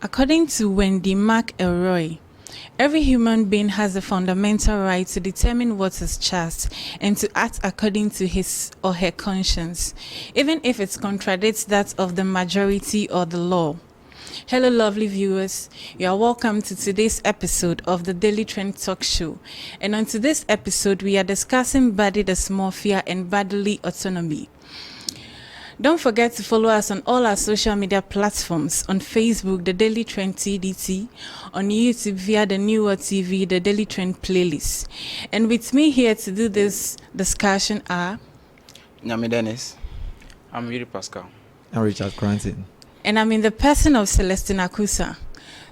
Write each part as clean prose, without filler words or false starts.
According to Wendy McElroy, every human being has the fundamental right to determine what is just and to act according to his or her conscience, even if it contradicts that of the majority or the law. Hello, lovely viewers. You are welcome to today's episode of the Daily Trend Talk Show. And on today's episode, we are discussing body dysmorphia and bodily autonomy. Don't forget to follow us on all our social media platforms. On Facebook, The Daily Trend TDT. On YouTube via the Newer TV, The Daily Trend Playlist. And with me here to do this discussion are... Nyame Dennis. I'm Yuri Pascal. I'm Richard Cranton. And I'm in the person of Celestina Kusa.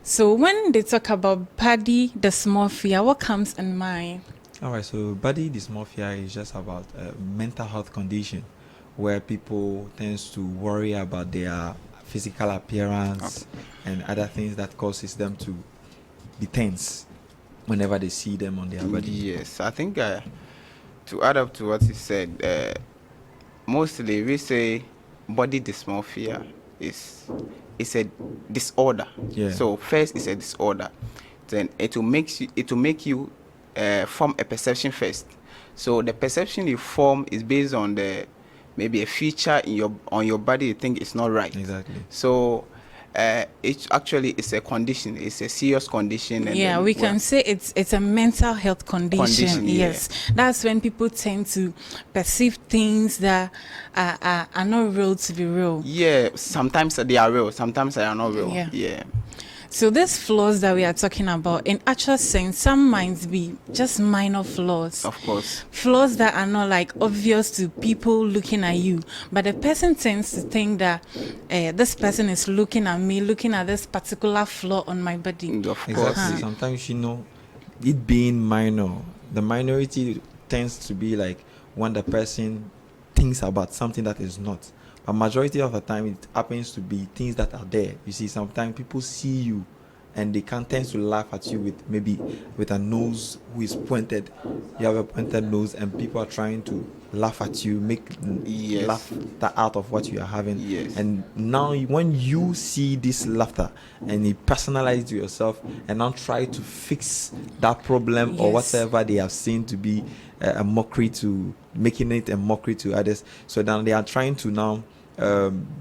So when they talk about body dysmorphia, what comes in mind? All right, so body dysmorphia is just about a mental health condition where people tends to worry about their physical appearance and other things that causes them to be tense whenever they see them on their body. Yes, I think to add up to what you said, mostly we say body dysmorphia is a disorder. Yeah. So first it's a disorder, then it will make you form a perception first. So the perception you form is based on maybe a feature on your body you think it's not right. Exactly. So it actually is a condition. It's a serious condition. And we can say it's a mental health condition. Yes, that's when people tend to perceive things that are not real to be real. Yeah, sometimes they are real. Sometimes they are not real. Yeah. So these flaws that we are talking about, in actual sense, some might be just minor flaws. Of course. Flaws that are not like obvious to people looking at you. But the person tends to think that this person is looking at me, looking at this particular flaw on my body. Of course. Exactly. Sometimes, it being minor, the minority tends to be like when the person thinks about something that is not. A majority of the time, it happens to be things that are there. You see, sometimes people see you and they can tend to laugh at you with a nose who is pointed. You have a pointed nose and people are trying to laugh at you, laugh out of what you are having. Yes. And now when you see this laughter and you personalize it to yourself and now try to fix that problem or whatever they have seen to be a mockery to, making it a mockery to others. So then they are trying to now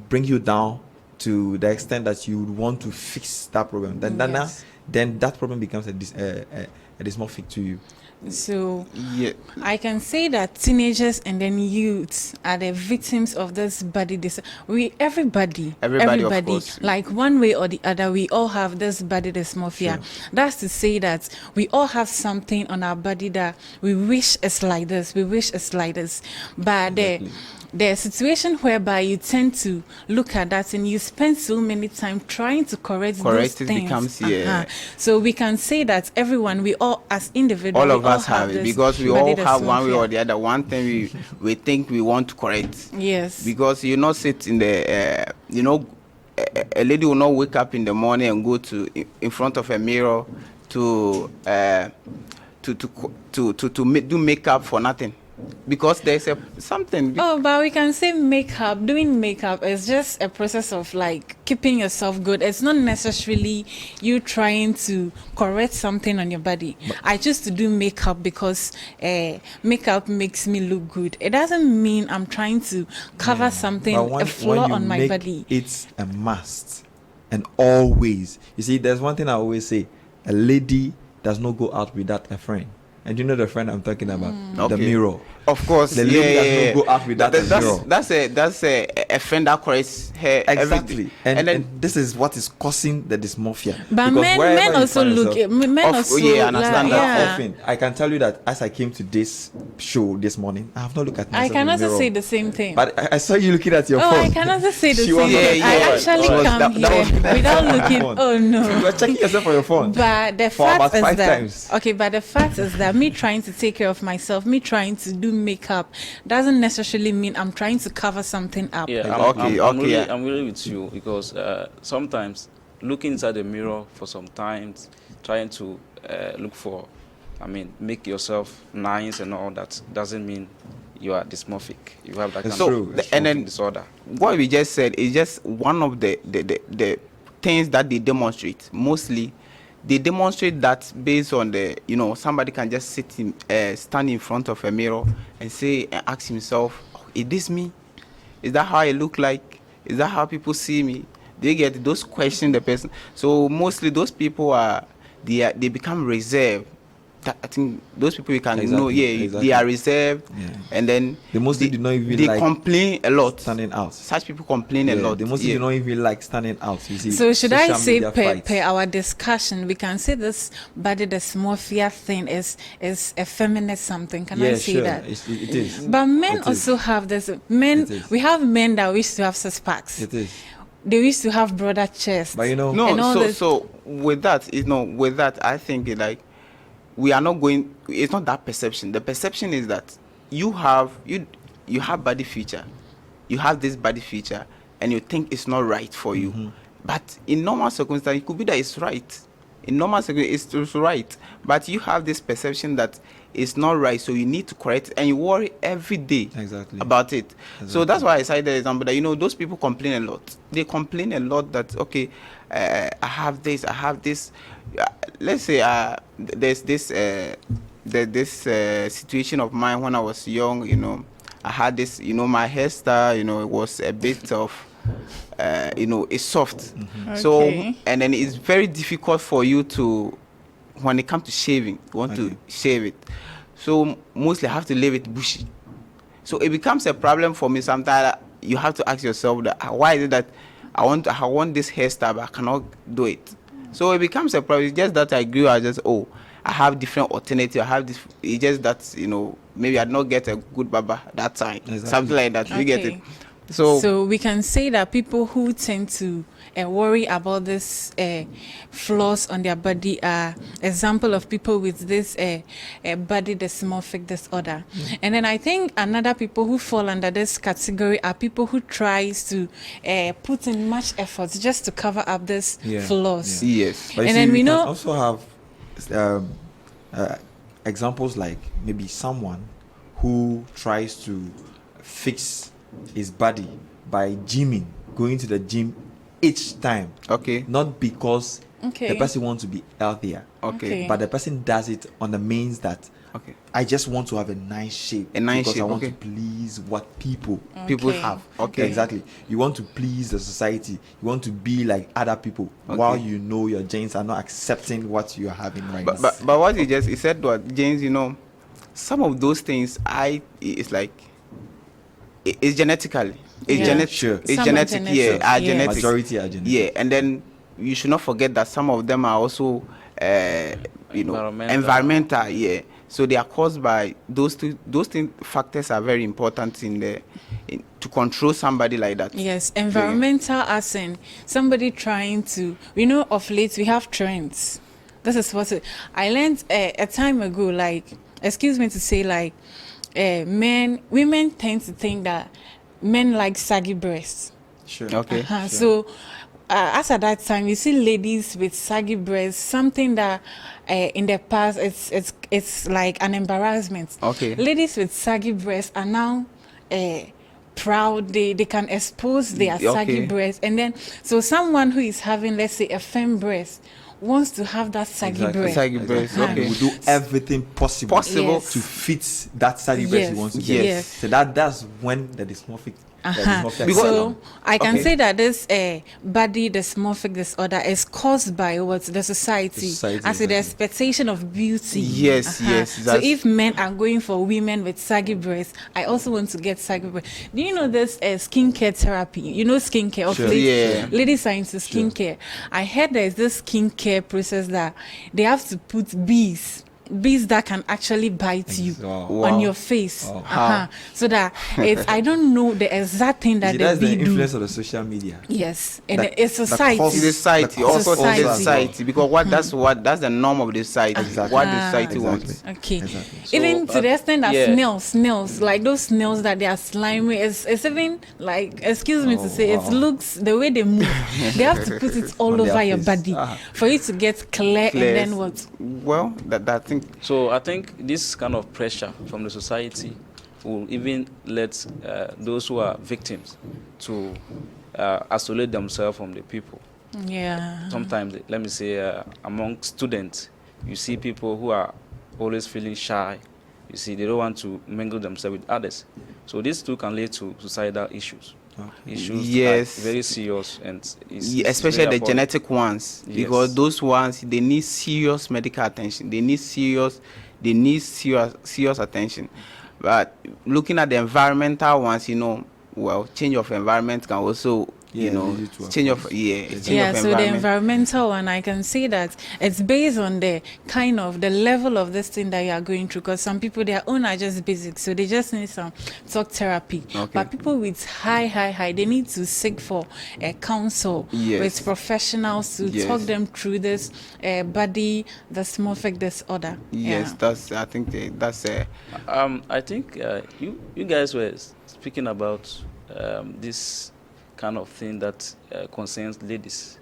bring you down to the extent that you want to fix that problem. Then that problem becomes a dysmorphic to you. So I can say that teenagers and then youths are the victims of this body disorder. Everybody, of course. Like one way or the other, we all have this body dysmorphia. Sure. That's to say that we all have something on our body that we wish is like this. But there's a situation whereby you tend to look at that and you spend so many time trying to correct those things. So we can say that everyone, we all as individuals, all of us have it because we all have one way or the other. One thing we think we want to correct. Yes. Because you not sit in the a lady will not wake up in the morning and go to in front of a mirror to do makeup for nothing. Because there's something. But we can say doing makeup is just a process of like keeping yourself good. It's not necessarily you trying to correct something on your body. I choose to do makeup because makeup makes me look good. It doesn't mean I'm trying to cover something, a flaw on my body. It's a must. And always. You see, there's one thing I always say. A lady does not go out without a friend. And you know the friend I'm talking about, the mirror. Of course, the lady does not go out with that mirror. That's a friend that corrects her. Exactly, and this is what is causing the dysmorphia. But men also look. Understand that often. I can tell you that as I came to this show this morning, I have not looked at myself. I can also say the same thing. But I saw you looking at your phone. I can also say the same thing. I actually come here without looking. Oh no! You were checking yourself on your phone. But the fact is that But the fact is that me trying to take care of myself, me trying to do makeup doesn't necessarily mean I'm trying to cover something up. I'm really with you because sometimes looking inside the mirror for some time, trying to make yourself nice and all that doesn't mean you are dysmorphic. You have that kind of disorder. What we just said is just one of the things that they demonstrate, mostly they demonstrate that based on the, somebody can just stand in front of a mirror and say and ask himself, is this me? Is that how I look like? Is that how people see me? They get those questions the person. So mostly those people they become reserved. I think those people you can know, they are reserved, and then they mostly do not even they complain a lot. Standing out. Such people complain a lot. They mostly do not even like standing out. You see. So should I say per our discussion, we can say this body dysmorphia thing is a feminist something? Can I say that? It is. But men also have this. We have men that wish to have six packs. It is. They used to have broader chests. But so with that, I think we are not going. It's not that perception. The perception is that you have body feature, you have this body feature, and you think it's not right for you. But in normal circumstances, it could be that it's right. In normal circumstances, it's right. But you have this perception that it's not right, so you need to correct it, and you worry every day about it. So that's why I cited the example that those people complain a lot. They complain a lot that I have this. Let's say there's this situation of mine when I was young. I had this. My hairstyle. It was a bit of. It's soft. So and then it's very difficult for you to, when it comes to shaving, you want to shave it. So mostly I have to leave it bushy. So it becomes a problem for me sometimes. You have to ask yourself that why is it that I want this hairstyle but I cannot do it. So it becomes a problem. It's just that I grew. I have different alternatives. I have this. It's just that maybe I did not get a good barber that time. Something like that. You get it. So we can say that people who tend to worry about this flaws on their body are example of people with this body dysmorphic disorder. And then I think another people who fall under this category are people who tries to put in much effort just to cover up this flaws. Yes. But and then we know also have examples like maybe someone who tries to fix his body by gymming, going to the gym each time. Not because the person wants to be healthier. But the person does it on the means that I just want to have a nice shape. Because I want to please what people have. Exactly. You want to please the society. You want to be like other people while your genes are not accepting what you are having right now. But what he said what James, some of those things it's like it's genetically. It's genetic. It's genetic. Genetic. Majority are genetic. Yeah, and then you should not forget that some of them are also, environmental. Yeah, so they are caused by those two. Those factors are very important to control somebody like that. Yes, environmental as in somebody trying to. Of late we have trends. This is what I learned a time ago. Like, excuse me to say, like. Women tend to think that men like saggy breasts. So as at that time, you see ladies with saggy breasts, something that in the past it's like an embarrassment. Ladies with saggy breasts are now proud. They can expose their saggy breasts, and then so someone who is having, let's say, a firm breast wants to have that saggy breast. Will do everything possible to fit that saggy breast he wants to get. So that's when the dysmorphic. So I can say that this body dysmorphic disorder is caused by the society as the expectation of beauty. Yes. So if men are going for women with saggy breasts, I also want to get saggy breasts. Do you know this skincare therapy? Skincare. Ladies are into skincare. I heard there is this skincare process that they have to put bees that can actually bite you on your face. So that I don't know the exact thing that that's the bee the influence of the social media. Yes, and it's society. Society, because that's the norm of the society. What the society wants. Even to the extent that snails, like those snails that they are slimy, it's even like, excuse me to say, it looks the way they move. They have to put it all over your body for you to get clear. And then what? Well, that thing. So I think this kind of pressure from the society will even let those who are victims to isolate themselves from the people. Yeah. Sometimes, let me say, among students, you see people who are always feeling shy. You see, they don't want to mingle themselves with others. So these two can lead to suicidal issues. Issues Yes. are very serious, and especially the genetic ones, yes. because those ones, they need serious medical attention. They need serious attention. But looking at the environmental ones, well, change of environment can also change of so the environmental one, I can say that it's based on the kind of the level of this thing that you are going through, because some people, their own are just basic, so they just need some talk therapy. But people with high, they need to seek for a counsel with professionals to talk them through this body dysmorphic disorder. That's I think I think you guys were speaking about this kind of thing that concerns ladies.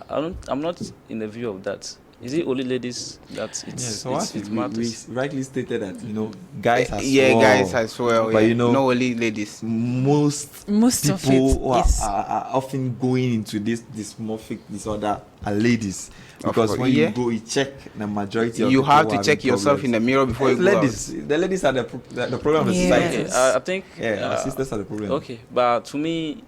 I'm not in the view of that. Is it only ladies that it matters? We rightly stated that guys as well. Guys as well. But not only ladies. Most people who are often going into this dysmorphic disorder are ladies. Because when you go, you check the majority of you people have to check yourself in the mirror before you go out. The ladies are the problem of society. I think our sisters are the problem. Okay, but to me,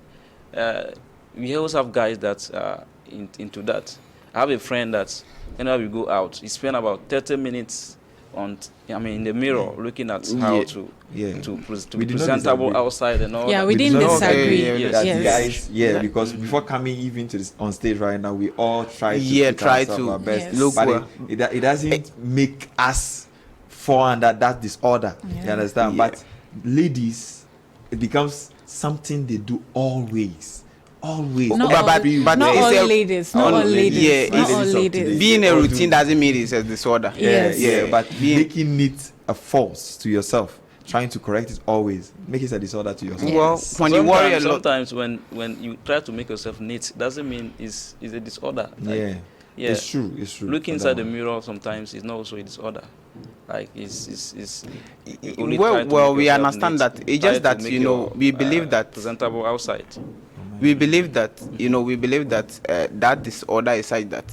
we also have guys that are into that. I have a friend that whenever we go out, he spend about 30 minutes in the mirror looking at how to be presentable outside and all. We didn't disagree. Guys, because before coming even to this on stage right now, we all try to our best. Look, but it doesn't make us fall under that disorder. You understand? But ladies, it becomes something they do always. Not all ladies. Being a routine doesn't mean it's a disorder. But making it a force to yourself, trying to correct it always, make it a disorder to yourself. Well, when you worry a lot, sometimes when you try to make yourself neat, doesn't mean it's a disorder. It's true. Looking inside the mirror sometimes is not also a disorder. Like it's we understand that. It's just that we believe that presentable outside. We believe that that disorder is like that.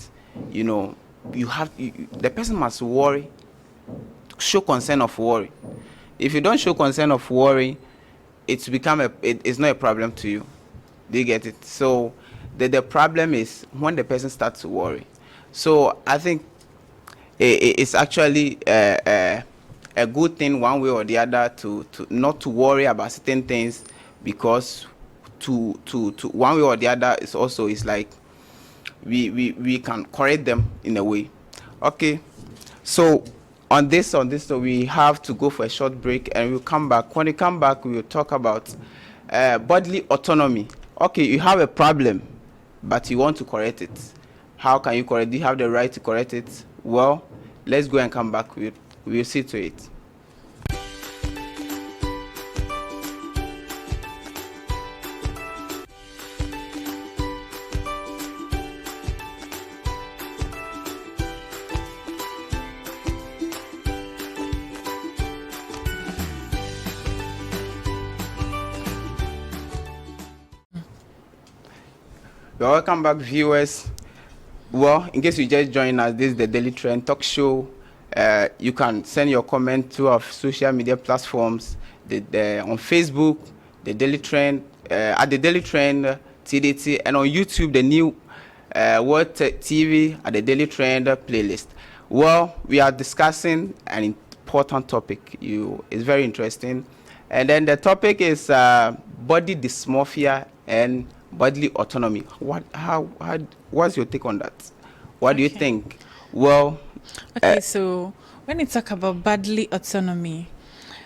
The person must worry, show concern of worry. If you don't show concern of worry, it's not a problem to you. Do you get it? So the problem is when the person starts to worry. So I think it's actually a good thing one way or the other to not to worry about certain things, because to one way or the other is like we can correct them in a way. Okay, so on this so we have to go for a short break and we'll come back. When we come back, we will talk about bodily autonomy. Okay, you have a problem but you want to correct it. How can you correct? Do you have the right to correct it? Well, let's go and come back. We'll see to it. Welcome back, viewers. Well, in case you just joined us, this is the Daily Trend Talk Show. You can send your comment to our social media platforms, on Facebook, the Daily Trend, at the Daily Trend TDT, and on YouTube, the new World TV at the Daily Trend playlist. Well, we are discussing an important topic. It's very interesting, and then the topic is body dysmorphia and bodily autonomy. What's your take on that? What do you think? Well, so when you talk about bodily autonomy,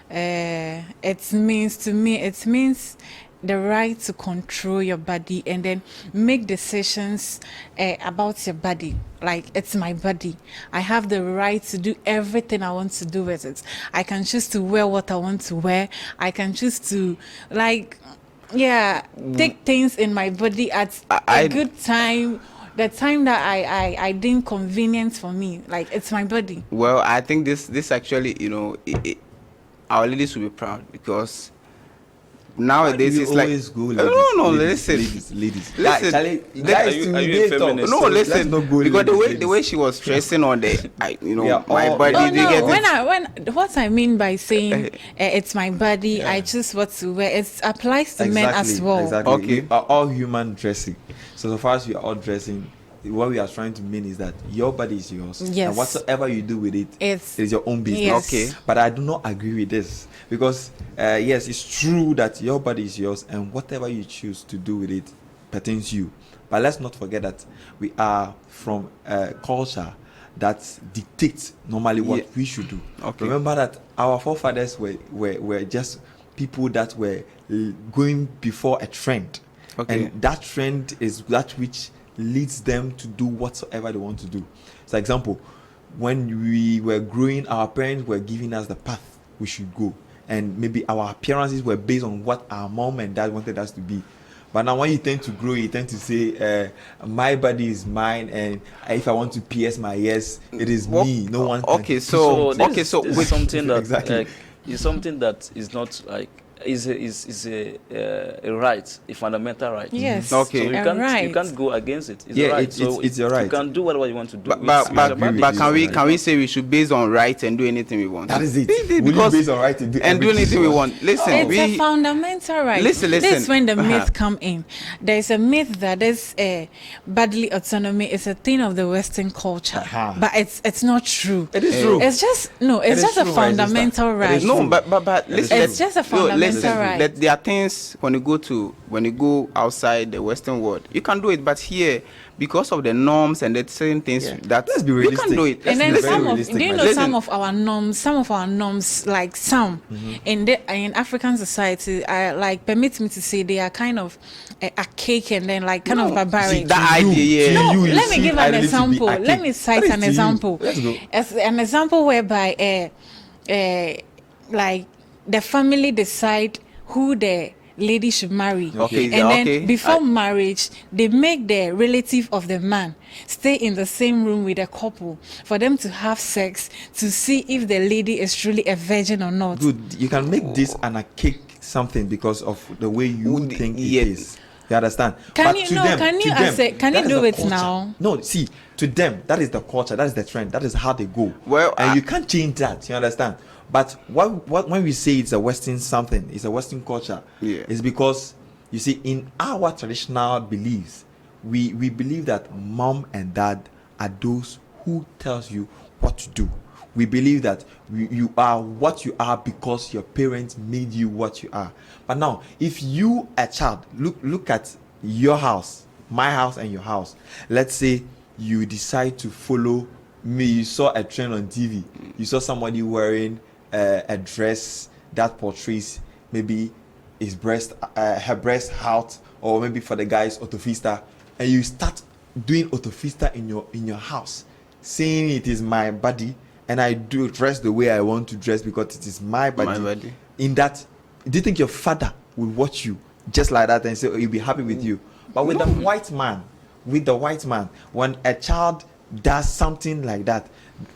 it means the right to control your body and then make decisions about your body. Like, it's my body. I have the right to do everything I want to do with it. I can choose to wear what I want to wear. I can choose to, take things in my body at a good time, the time that I deem convenient for me. Like, it's my body. Well, I think this actually, our ladies will be proud, because nowadays it's like always go no, ladies, listen. ladies. Listen, are you a feminist? No, listen, because the ladies. way she was stressing on the, We are my all- body. Oh do you no! get When it? what I mean by saying it's my body, I choose what to wear. It applies to men as well. Exactly. Okay. We are all human dressing. So far as we are all dressing, what we are trying to mean is that your body is yours. Yes. And whatsoever you do with it, It's- is your own business. Yes. Okay. But I do not agree with this because yes, it's true that your body is yours and whatever you choose to do with it pertains you. But let's not forget that we are from a culture that dictates normally what we should do. Okay. Remember that our forefathers were just people that were going before a trend. Okay. And that trend is that which leads them to do whatsoever they want to do. For example, when we were growing, our parents were giving us the path we should go. And maybe our appearances were based on what our mom and dad wanted us to be. But now when you tend to grow, you tend to say, my body is mine, and if I want to pierce my ears, it is me. No one can. Okay, so this is something that Exactly. is something that is not like is a right, a fundamental right. Yes. Okay. So a you can't go against it. It's Yeah, a right. it's your right. You can do whatever you want to do. But agree with can you. we say we should base on right and do anything we want? That is it. Will Will you because base on right to do and do everything anything you we want? want. Listen, It's a we fundamental right. Listen. This is when the Uh-huh. myth come in. There is a myth that this bodily autonomy is a thing of the Western culture, Uh-huh. but it's not true. It is true. It's just It is just a true, my sister. fundamental It right. is no, true. but listen. It's just a fundamental right. There are things when you go outside the Western world, you can do it, but here, because of the norms and the certain things Yeah. that Let's be you realistic. can do it. And then Let's be very some of realistic, do you my know sister. some of our norms like some in African society like permit me to say they are kind of archaic and then like kind of barbaric. See, that idea, yeah. No, you let me see give an identity to be example. archaic. Let me cite That is an to you. example. Let's go. As an example whereby like the family decide who the lady should marry. Okay, And then okay. before marriage, they make the relative of the man stay in the same room with the couple for them to have sex to see if the lady is truly a virgin or not. Good. You can make this an archaic something because of the way you Would- think yeah. it is. You understand? Can But you- to no, them- can to you them, accept- can that you is do the it culture. now? No, see, to them that is the culture, that is the trend, that is how they go. Well, and you can't change that. You understand? But what when we say it's a Western something, it's a Western culture. Yeah. It's because you see, in our traditional beliefs, we believe that mom and dad are those who tells you what to do. We believe that you are what you are because your parents made you what you are. But now, if you a child, look at your house, my house, and your house. Let's say you decide to follow me. You saw a trend on TV. You saw somebody wearing a dress that portrays maybe his breast, her breast out, or maybe for the guys autofista, and you start doing autofista in your house, saying it is my body and I do dress the way I want to dress because it is my body. My body. In that, do you think your father will watch you just like that and say, oh, he'll be happy with you? But with the white man, when a child does something like that,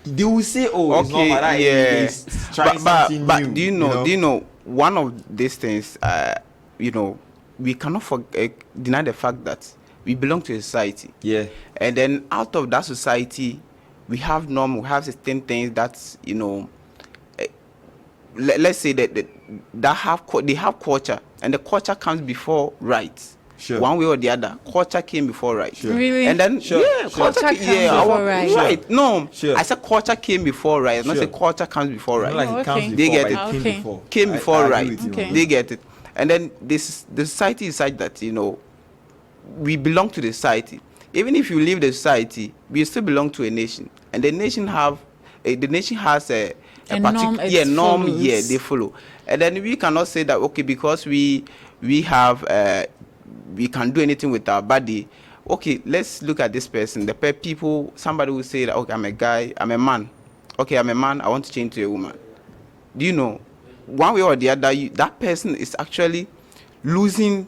they will say, oh, it's not Okay, like that. yeah. He's trying something but new. do you know one of these things? We cannot deny the fact that we belong to a society. Yeah. And then out of that society, we have norm, we have certain things that let's say that they have culture, and the culture comes before rights. Sure. One way or the other, culture came before rights. Sure. Really? And then Sure. yeah, Sure. culture Culture comes before rights. Right? No, Sure. I said culture came before rights. Not Sure. say culture comes before Not rights. like it okay. comes They before, get but it. it came Okay. before. Came before I agree right. with you. Okay. They get it. And then the society is such that we belong to the society. Even if you leave the society, we still belong to a nation, and the nation has a norm it norm. follows. Yeah, they follow. And then we cannot say that okay, because we have we can do anything with our body. Okay, let's look at this person. Somebody will say that okay, I'm a guy, I'm a man. Okay, I'm a man, I want to change to a woman. Do you know, one way or the other, that person is actually losing.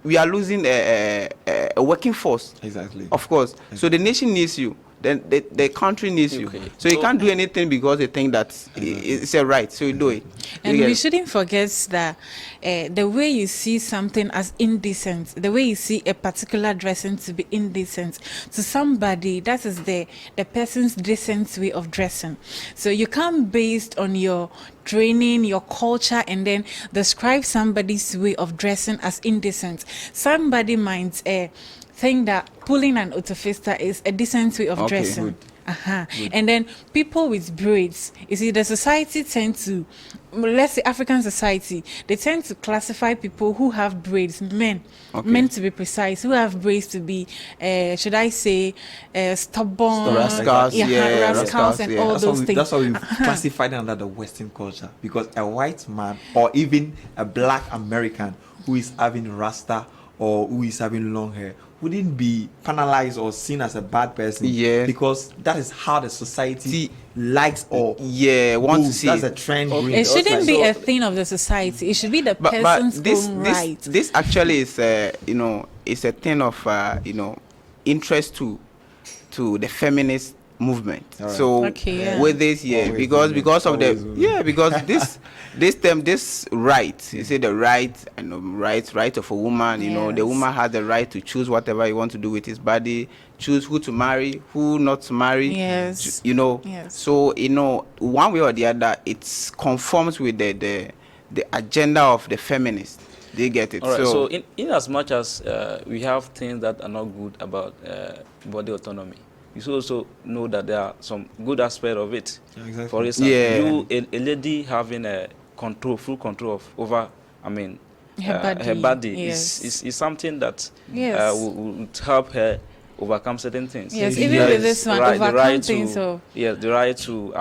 We are losing a working force. Exactly. Of course. So the nation needs you. then the country needs you. Okay. So you So- can't do anything because they think that it's a right. So you do it. And You we get- shouldn't forget that the way you see something as indecent, the way you see a particular dressing to be indecent, to somebody, that is the person's decent way of dressing. So you can't, based on your training, your culture, and then describe somebody's way of dressing as indecent. Somebody might think that pulling an autofista is a decent way of Okay, dressing. good. And then people with braids, you see, the society tend to, let's say African society, they tend to classify people who have braids, men to be precise, who have braids to be, should I say, stubborn, Rascals, yeah, rascals and all those things. That's why we classified under the Western culture, because a white man or even a black American who is having rasta or who is having long hair wouldn't be penalized or seen as a bad person. Yeah. Because that is how the society likes or want to moves. see That's it. a trend. Okay. going. It shouldn't be So- a thing of the society. It should be the But person's this own this right. this actually is it's a thing of interest to the feminist movement. All right. So Okay, yeah. with this, Always because of women. the Always women. because this right, you say the right and the right of a woman. The Yes. woman has the right to choose whatever he want to do with his body, choose who to marry, who not to marry. Yes. Yes. So one way or the other, it conforms with the agenda of the feminists. They get it. All right. So in as much as we have things that are not good about body autonomy, you should also know that there are some good aspects of it. Yeah, exactly. For instance, Yeah. a lady having a full control over, Her body, yes. is something that Yes. would help her overcome certain things. Yes, even Yes, with this one, the overcome right things, to, so- yes, the right to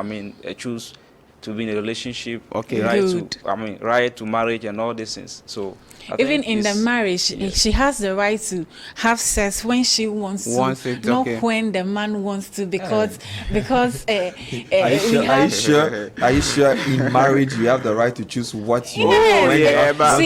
choose to be in a relationship. Okay. The right Good. to right to marriage and all these things. So I Even think in the it's- marriage, yes. she has the right to have sex when she wants to, it, not okay. when the man wants to, because Are you we sure? have. Are you sure? In marriage, you have the right to choose what you Yes. when you yeah, have- but, See,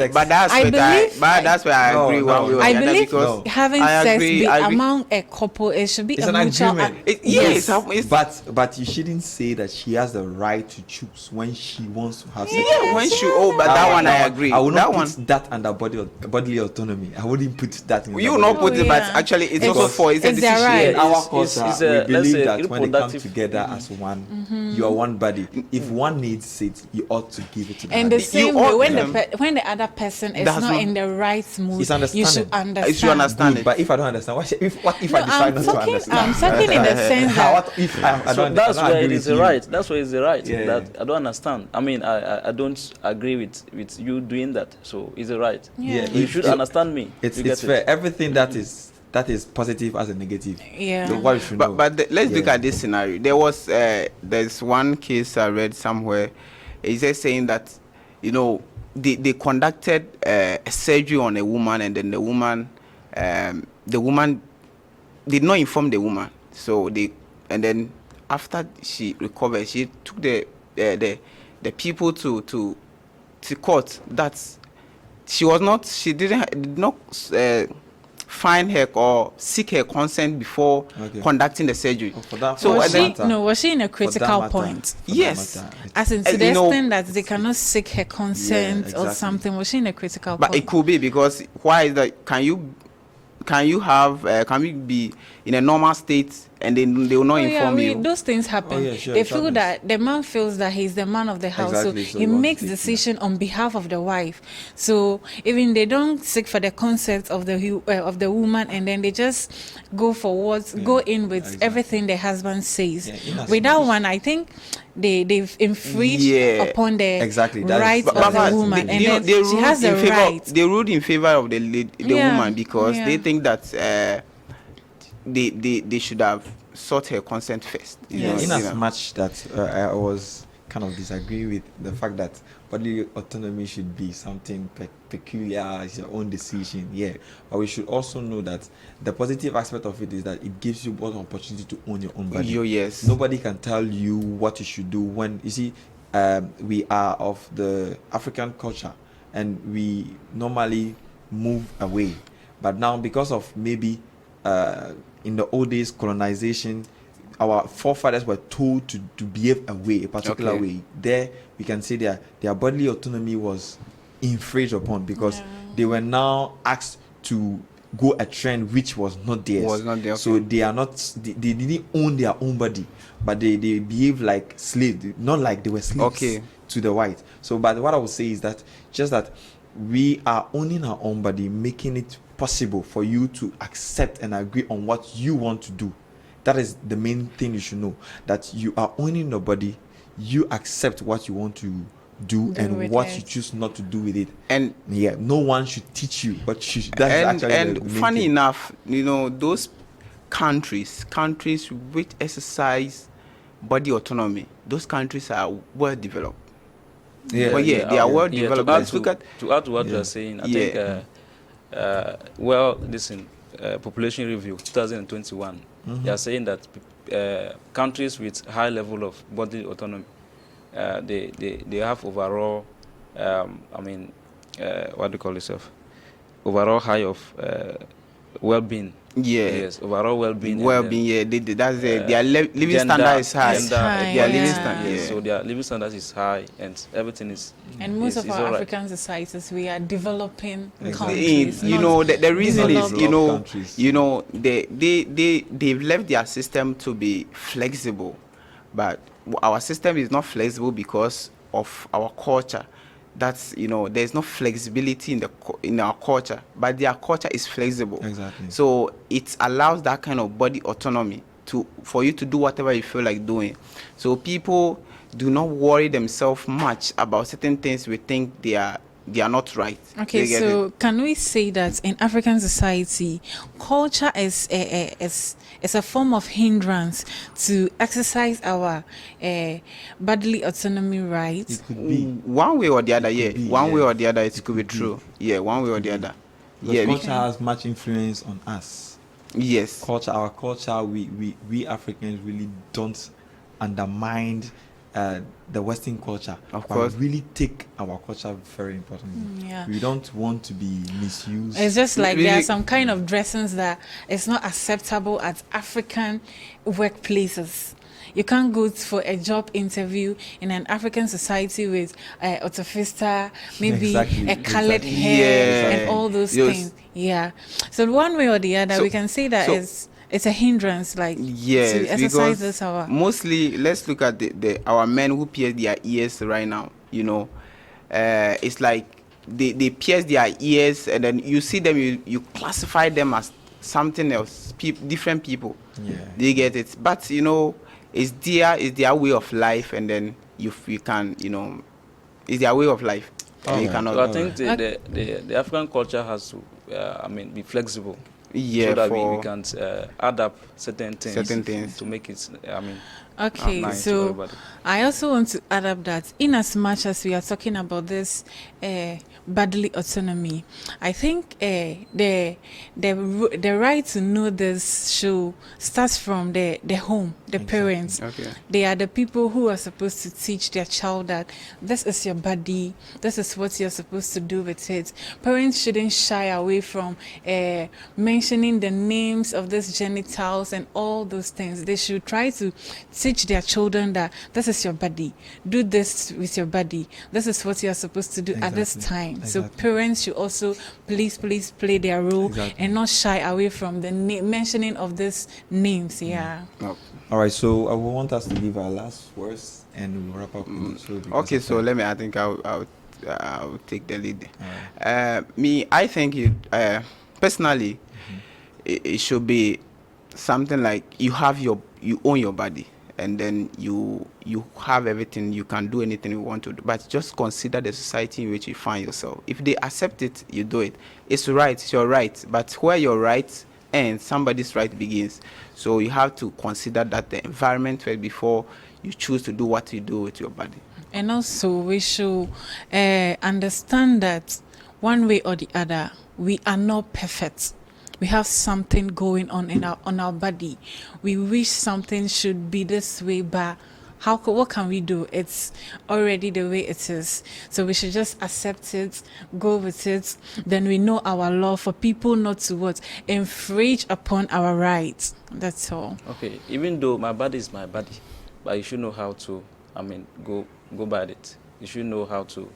but that's I where believe- that's where I No, agree no, one way or I the other believe because having I sex agree, be I agree. among a couple, it should be It's a an mutual. agreement. Yes, But you shouldn't say that she has the right to choose when she wants to have sex. yeah, when she but that one I agree. I will that not one put that under bodily autonomy. I wouldn't put that in. you the not bodily put it, but yeah. actually it's It's- also for it's a it's their decision. right. In our It's- culture, it's we a- let's believe say that when they come reproductive- together as one, you are one body. If one needs it, you ought to give it to the And the other. same ought way, when them. when the other person is That's not not- in the right mood, It's you understanding. should understand. You should understand. Good, but if I don't understand, what if No, I decide I'm not to talking. understand? I'm talking in the sense How- that what if I So don't, that's I don't where it agree is with the you? right. That's where it's the right Yeah. that I don't understand. I don't agree with you doing that. So it's the right. Yeah. You should understand me. It's You get fair. it? Everything that is positive as a negative. Yeah. So what you should know. But let's look Yeah. at this scenario. There's one case I read somewhere. It's just saying that they conducted a surgery on a woman, and then the woman did not inform the woman. So and then after she recovered, she took the people to court. That she did not find her or seek her consent before Okay. conducting the surgery. For that, So, for was that and she, matter- no, was she in a for that critical matter- point? for that Yes. matter, As in, to And the you know- extent that they cannot seek her consent or exactly. something. Was she in a critical But point? it could be because why is that? Can you be in a normal state and then they will not inform you? Those things happen. Oh, yeah, sure, They it feel happens. that the man feels that he's the man of the house, Exactly, so so he he wants makes to take, decision on behalf of the wife. So even they don't seek for the consent of the woman, and then they just go in with exactly. everything the husband says. Yeah, in as With that much- one, I think they've infringed Yeah. upon the Exactly, that is- rights But- of but the woman, they, and you know, then they she ruled has the in favor. right. They ruled in favor of the Yeah, woman because yeah. they think that they should have sought her consent first. Yes. In as much that I was kind of disagree with the fact that bodily autonomy should be something peculiar, it's your own decision, yeah. But we should also know that the positive aspect of it is that it gives you both opportunity to own your own body. Yes. Nobody can tell you what you should do when, you see, we are of the African culture and we normally move away. But now because of maybe in the old days, colonization, our forefathers were told to behave a particular way. There, we can say their bodily autonomy was infringed upon because they were now asked to go a trend which was not theirs. So they are not, they didn't own their own body, but they behave like slaves, not like they were slaves to the white. So, but what I would say is that just that we are owning our own body, making it possible for you to accept and agree on what you want to do. That is the main thing you should know, that you are owning your body, you accept what you want to do and what you choose not to do with it. And no one should teach you, but that's actually the funny thing. enough, those countries which exercise body autonomy, those countries are well developed. They are well developed. To add to what you are saying, I think listen, population review 2021, they are saying that countries with high level of body autonomy, they have overall, what do you call yourself? Overall high of well-being. Yes, overall well-being. Well-being, that's their living standard is high. So their living standard is high, and everything is. And most of our African societies, we are developing countries. The reason is, they've left their system to be flexible, but our system is not flexible because of our culture. That's there's no flexibility in our culture, but their culture is flexible. Exactly. So it allows that kind of body autonomy for you to do whatever you feel like doing. So people do not worry themselves much about certain things we think they are not right. Okay, so can we say that in African society, culture is a form of hindrance to exercise our bodily autonomy rights? It could be one way or the other. One way or the other, it could be true. One way or the other. Because culture has much influence on us. Yes. Our culture, we Africans really don't undermine the Western culture. Of course. We really take our culture very importantly. We don't want to be misused. It's just like there are some kind of dressings that is not acceptable at African workplaces. You can't go for a job interview in an African society with autofista, maybe a colored hair and all those things. Yeah. So one way or the other, we can say that it's a hindrance, to exercise this hour. Mostly, let's look at our men who pierce their ears right now. It's like they pierce their ears, and then you see them, you classify them as something else, different people. They get it, but it's their way of life, and then you can it's their way of life. You cannot. So I think the African culture has to be flexible. So that we can adapt certain things to make it, Okay, so I also want to add up that in as much as we are talking about this bodily autonomy, I think the right to know this show starts from the home, the parents. Okay. They are the people who are supposed to teach their child that this is your body, this is what you're supposed to do with it. Parents shouldn't shy away from mentioning the names of these genitals and all those things. They should try to teach their children that this is your body, do this with your body, this is what you are supposed to do at this time. So parents should also please play their role and not shy away from the mentioning of these names. All right, so I want us to give our last words and we'll wrap up with the show. Okay, so let me, I think I'll take the lead. I think personally it should be something like you own your body, and then you have everything, you can do anything you want to do, but just consider the society in which you find yourself. If they accept it, you do it. It's right, it's your right, but where your right ends, somebody's right begins. So you have to consider that the environment first before you choose to do what you do with your body. And also we should understand that one way or the other, we are not perfect. We have something going on in our body. We wish something should be this way, but what can we do? It's already the way it is. So we should just accept it, go with it. Then we know our law for people not to what? Infringe upon our rights. That's all. Okay, even though my body is my body, but you should know how to, go by it. You should know how to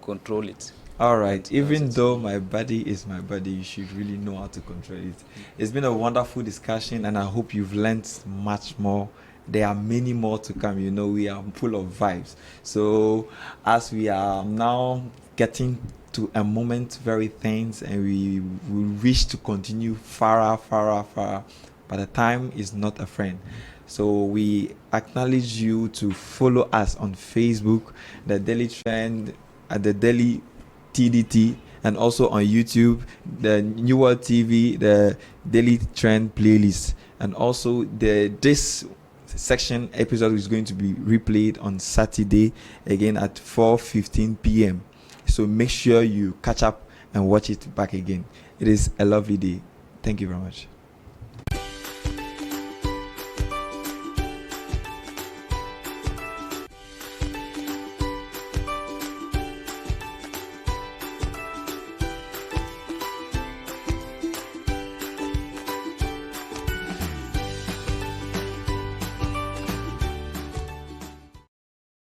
control it. All right. Even though my body is my body, you should really know how to control it. It's been a wonderful discussion, and I hope you've learned much more. There are many more to come. You know, we are full of vibes. So as we are now getting to a moment very tense, and we wish to continue far, but the time is not a friend. So we acknowledge you to follow us on Facebook, the Daily Trend, at the Daily TDT, and also on YouTube, the New World TV, the Daily Trend playlist, and also this section episode is going to be replayed on Saturday again at 4:15 p.m. So make sure you catch up and watch it back again. It is a lovely day. Thank you very much.